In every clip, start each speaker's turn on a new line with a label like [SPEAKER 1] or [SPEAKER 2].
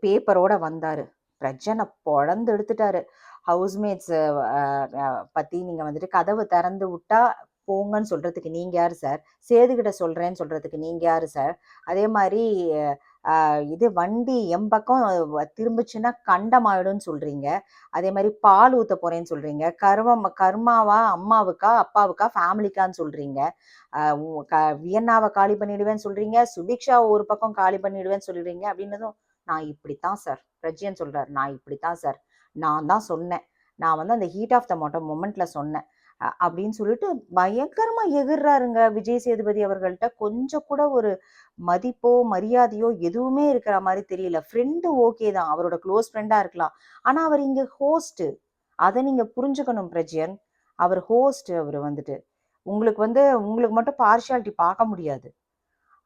[SPEAKER 1] பேப்பரோட வந்தாரு. பிரஜனை பொழந்து எடுத்துட்டாரு. ஹவுஸ்மேட்ஸ் பத்தி நீங்க வந்துட்டு கதவு திறந்து விட்டா போங்கன்னு சொல்றதுக்கு நீங்க யாரு சார்? சேதுகிட்ட சொல்றேன்னு சொல்றதுக்கு நீங்க யாரு சார்? அதே மாதிரி இது வண்டி பக்கம் திரும்பிச்சுன்னா கண்டமாயிடும்னு சொல்றீங்க. அதே மாதிரி பால் ஊத்த போறேன்னு சொல்றீங்க. கர்மாவா அம்மாவுக்கா அப்பாவுக்கா ஃபேமிலிக்கான்னு சொல்றீங்க. வியன்னாவை காலி பண்ணிடுவேன்னு சொல்றீங்க. சுபிக்ஷா ஒரு பக்கம் காலி பண்ணிடுவேன்னு சொல்றீங்க அப்படின்னதும் நான் இப்படித்தான் சார். பிரஜ்யன் சொல்றாரு, நான் இப்படித்தான் சார். நான் தான் சொன்னேன். நான் வந்து அந்த ஹீட் ஆஃப் த மொமெண்ட்ல சொன்னேன் அப்படின்னு சொல்லிட்டு பயங்கரமா எகிர்றாருங்க விஜய் சேதுபதி அவர்கள்ட்ட. கொஞ்சம் கூட ஒரு மதிப்போ மரியாதையோ எதுவுமே இருக்கிற மாதிரி தெரியல. ஃப்ரெண்டு ஓகே தான், அவரோட க்ளோஸ் ஃப்ரெண்டா இருக்கலாம். ஆனா அவர் இங்க ஹோஸ்ட். அதை நீங்க புரிஞ்சுக்கணும் பிரஜ்யன். அவர் ஹோஸ்ட். அவர் வந்துட்டு உங்களுக்கு மட்டும் பார்ஷியாலிட்டி பார்க்க முடியாது.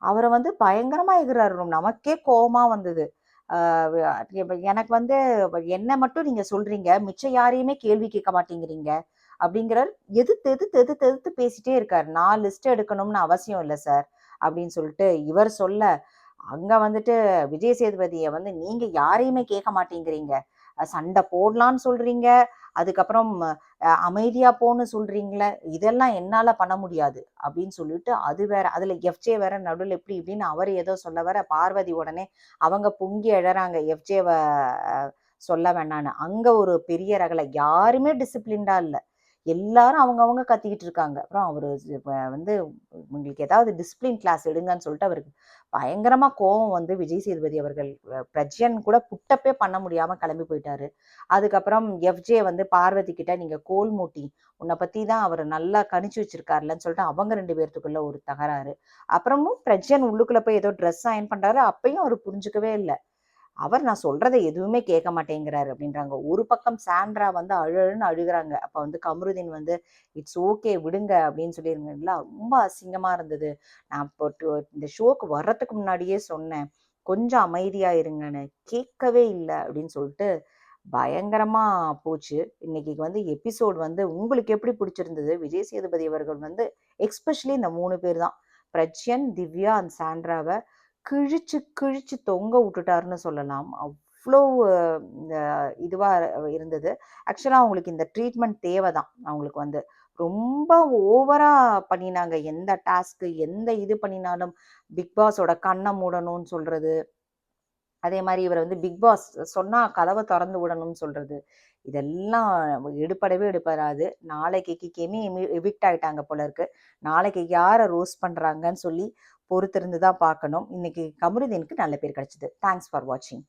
[SPEAKER 1] அவரை வந்து பயங்கரமா எகிறாரு. நமக்கே கோபமா வந்தது. எனக்கு வந்து என்ன மட்டும் நீங்க சொல்றீங்க, மிச்சம் யாரையுமே கேள்வி கேட்க மாட்டேங்கிறீங்க அப்படிங்கிறார். எதிர்த்து எதிர்த்து எதிர்த்து எதிர்த்து பேசிட்டே இருக்காரு. நான் லிஸ்ட் எடுக்கணும்னு அவசியம் இல்லை சார் அப்படின்னு சொல்லிட்டு இவர் சொல்ல, அங்க வந்துட்டு விஜய் சேதுபதியை வந்து நீங்க யாரையுமே கேட்க மாட்டேங்கிறீங்க, சண்டை போடலான்னு சொல்றீங்க, அதுக்கப்புறம் அமைதியா போன்னு சொல்றீங்களே, இதெல்லாம் என்னால பண்ண முடியாது அப்படின்னு சொல்லிட்டு அது வேற. அதுல எஃப்ஜே வேற நடுவில் எப்படி இப்படின்னு அவர் ஏதோ சொல்ல வர பார்வதி உடனே அவங்க பொங்கி எழறாங்க எஃப்ஜேவை சொல்ல வேணான்னு. அங்க ஒரு பெரிய ரகலை. யாருமே டிசிப்ளின்டா இல்லை. எல்லாரும் அவங்க கத்திக்கிட்டு இருக்காங்க. அப்புறம் அவரு வந்து உங்களுக்கு ஏதாவது டிசிப்ளின் கிளாஸ் எடுங்கன்னு சொல்லிட்டு அவருக்கு பயங்கரமா கோபம் வந்து விஜய் சேதுபதி அவர்கள் பிரஜ்யன் கூட புட்டப்பே பண்ண முடியாம கிளம்பி போயிட்டாரு. அதுக்கப்புறம் எஃப்ஜே வந்து பார்வதி கிட்ட நீங்க கோல் மூட்டி உன்னை பத்தி தான் அவர் நல்லா கணிச்சு வச்சிருக்காருலன்னு சொல்லிட்டு அவங்க 2 பேர்த்துக்குள்ள ஒரு தகராறு. அப்புறமும் பிரஜ்யன் உள்ளுக்குள்ள போய் ஏதோ ட்ரெஸ் அயன் பண்றாரு. அப்பயும் அவர் புரிஞ்சுக்கவே இல்லை. அவர் நான் சொல்றதை எதுவுமே கேட்க மாட்டேங்கிறாரு அப்படின்றாங்க. ஒரு பக்கம் சாண்ட்ரா வந்து அழுன்னு அழுகுறாங்க. அப்ப வந்து கமருதீன் வந்து இட்ஸ் ஓகே விடுங்க அப்படின்னு சொல்லியிருந்தீங்களா. ரொம்ப அசிங்கமா இருந்தது. நான் இப்போ இந்த ஷோக்கு வர்றதுக்கு முன்னாடியே சொன்னேன், கொஞ்சம் அமைதியா இருங்கன்னு. கேட்கவே இல்லை அப்படின்னு சொல்லிட்டு பயங்கரமா போச்சு. இன்னைக்கு வந்து எபிசோட் வந்து உங்களுக்கு எப்படி பிடிச்சிருந்தது? விஜய் சேதுபதி அவர்கள் வந்து எக்ஸ்பெஷலி இந்த 3 பேர் தான், பிரஜ்யன், திவ்யா அண்ட் சாண்ட்ராவை கிழிச்சு கிழிச்சு தொங்க விட்டுட்டாருன்னு சொல்லலாம். அவ்வளோ இதுவா இருந்தது. ஆக்சுவலா அவங்களுக்கு இந்த ட்ரீட்மெண்ட் தேவைதான். அவங்களுக்கு வந்து ரொம்ப ஓவரா பண்ணினாங்க. எந்த டாஸ்க் எந்த இது பண்ணினாலும் பிக் பாஸோட கண்ணை மூடணும்னு சொல்றது, அதே மாதிரி இவர் வந்து பிக் பாஸ் சொன்னா கதவை திறந்து விடணும்னு சொல்றது, இதெல்லாம் எடுப்படாது. நாளைக்கு கிமி எவிக்ட் ஆயிட்டாங்க போல இருக்கு. நாளைக்கு யாரை ரோஸ்ட் பண்றாங்கன்னு சொல்லி பொறுத்திருந்து தான் பார்க்கணும். இன்னைக்கு கமருதீனுக்கு நல்ல பேர் கிடைச்சது. தேங்க்ஸ் ஃபார் வாட்சிங்.